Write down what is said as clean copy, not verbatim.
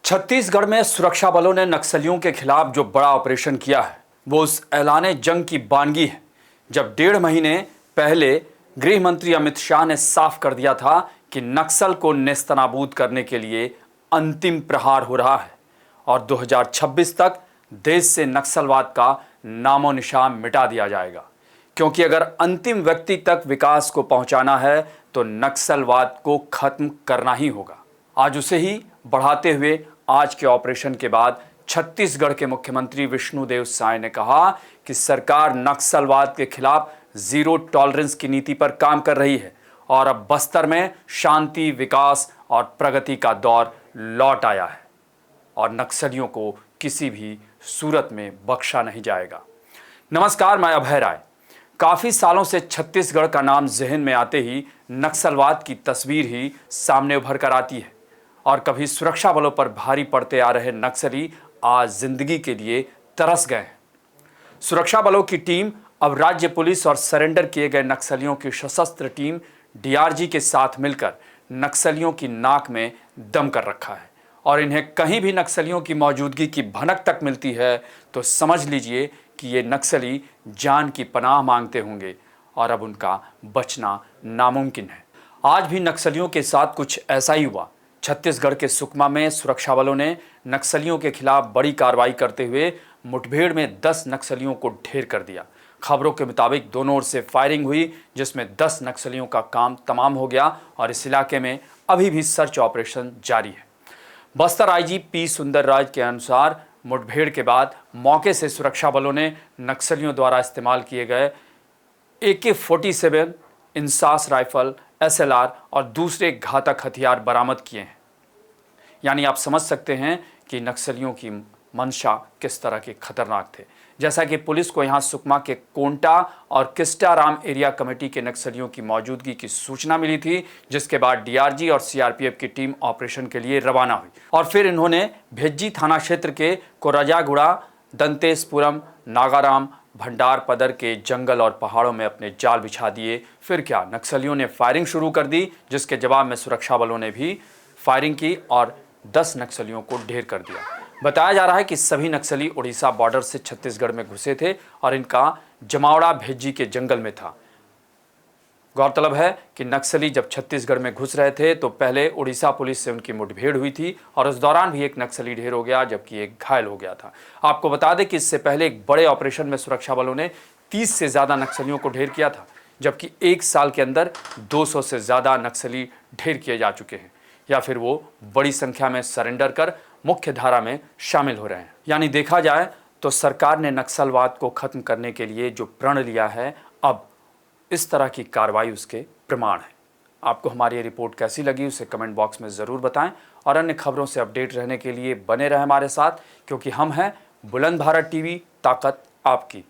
छत्तीसगढ़ में सुरक्षा बलों ने नक्सलियों के खिलाफ जो बड़ा ऑपरेशन किया है वो उस ऐलाने जंग की बानगी है। जब 1.5 महीने पहले गृह मंत्री अमित शाह ने साफ कर दिया था कि नक्सल को नेस्तनाबूद करने के लिए अंतिम प्रहार हो रहा है और 2026 तक देश से नक्सलवाद का नामो निशान मिटा दिया जाएगा, क्योंकि अगर अंतिम व्यक्ति तक विकास को पहुंचाना है तो नक्सलवाद को खत्म करना ही होगा। आज उसे ही बढ़ाते हुए आज के ऑपरेशन के बाद छत्तीसगढ़ के मुख्यमंत्री विष्णुदेव साय ने कहा कि सरकार नक्सलवाद के खिलाफ जीरो टॉलरेंस की नीति पर काम कर रही है और अब बस्तर में शांति, विकास और प्रगति का दौर लौट आया है और नक्सलियों को किसी भी सूरत में बख्शा नहीं जाएगा। नमस्कार, मैं अभय राय। काफी सालों से छत्तीसगढ़ का नाम जहन में आते ही नक्सलवाद की तस्वीर ही सामने उभर कर आती है और कभी सुरक्षा बलों पर भारी पड़ते आ रहे नक्सली आज जिंदगी के लिए तरस गए हैं। सुरक्षा बलों की टीम अब राज्य पुलिस और सरेंडर किए गए नक्सलियों की सशस्त्र टीम डीआरजी के साथ मिलकर नक्सलियों की नाक में दम कर रखा है और इन्हें कहीं भी नक्सलियों की मौजूदगी की भनक तक मिलती है तो समझ लीजिए कि ये नक्सली जान की पनाह मांगते होंगे और अब उनका बचना नामुमकिन है। आज भी नक्सलियों के साथ कुछ ऐसा ही हुआ। छत्तीसगढ़ के सुकमा में सुरक्षा बलों ने नक्सलियों के खिलाफ बड़ी कार्रवाई करते हुए मुठभेड़ में 10 नक्सलियों को ढेर कर दिया। खबरों के मुताबिक दोनों ओर से फायरिंग हुई, जिसमें 10 नक्सलियों का काम तमाम हो गया और इस इलाके में अभी भी सर्च ऑपरेशन जारी है। बस्तर आईजी पी सुंदरराज के अनुसार मुठभेड़ के बाद मौके से सुरक्षा बलों ने नक्सलियों द्वारा इस्तेमाल किए गए AK-47, इंसास राइफल, SLR और दूसरे घातक हथियार बरामद किए हैं। यानी आप समझ सकते हैं कि नक्सलियों की मंशा किस तरह के खतरनाक थे। जैसा कि पुलिस को यहां सुकमा के कोंटा और किस्टाराम एरिया कमेटी के नक्सलियों की मौजूदगी की सूचना मिली थी, जिसके बाद डीआरजी और सीआरपीएफ की टीम ऑपरेशन के लिए रवाना हुई और फिर इन्होंने भेज्जी थाना क्षेत्र के कोराजागुड़ा, दंतेसपुरम, नागाराम, भंडार पदर के जंगल और पहाड़ों में अपने जाल बिछा दिए। फिर क्या, नक्सलियों ने फायरिंग शुरू कर दी, जिसके जवाब में सुरक्षा बलों ने भी फायरिंग की और 10 नक्सलियों को ढेर कर दिया। बताया जा रहा है कि सभी नक्सली उड़ीसा बॉर्डर से छत्तीसगढ़ में घुसे थे और इनका जमावड़ा भेज्जी के जंगल में था। गौरतलब है कि नक्सली जब छत्तीसगढ़ में घुस रहे थे तो पहले उड़ीसा पुलिस से उनकी मुठभेड़ हुई थी और उस दौरान भी एक नक्सली ढेर हो गया, जबकि एक घायल हो गया था। आपको बता दें कि इससे पहले एक बड़े ऑपरेशन में सुरक्षा बलों ने 30 से ज़्यादा नक्सलियों को ढेर किया था, जबकि एक साल के अंदर 200 से ज़्यादा नक्सली ढेर किए जा चुके हैं या फिर वो बड़ी संख्या में सरेंडर कर मुख्य धारा में शामिल हो रहे हैं। यानी देखा जाए तो सरकार ने नक्सलवाद को खत्म करने के लिए जो प्रण लिया है, अब इस तरह की कार्रवाई उसके प्रमाण है। आपको हमारी ये रिपोर्ट कैसी लगी उसे कमेंट बॉक्स में ज़रूर बताएं और अन्य खबरों से अपडेट रहने के लिए बने रहें हमारे साथ, क्योंकि हम हैं बुलंद भारत टीवी, ताकत आपकी।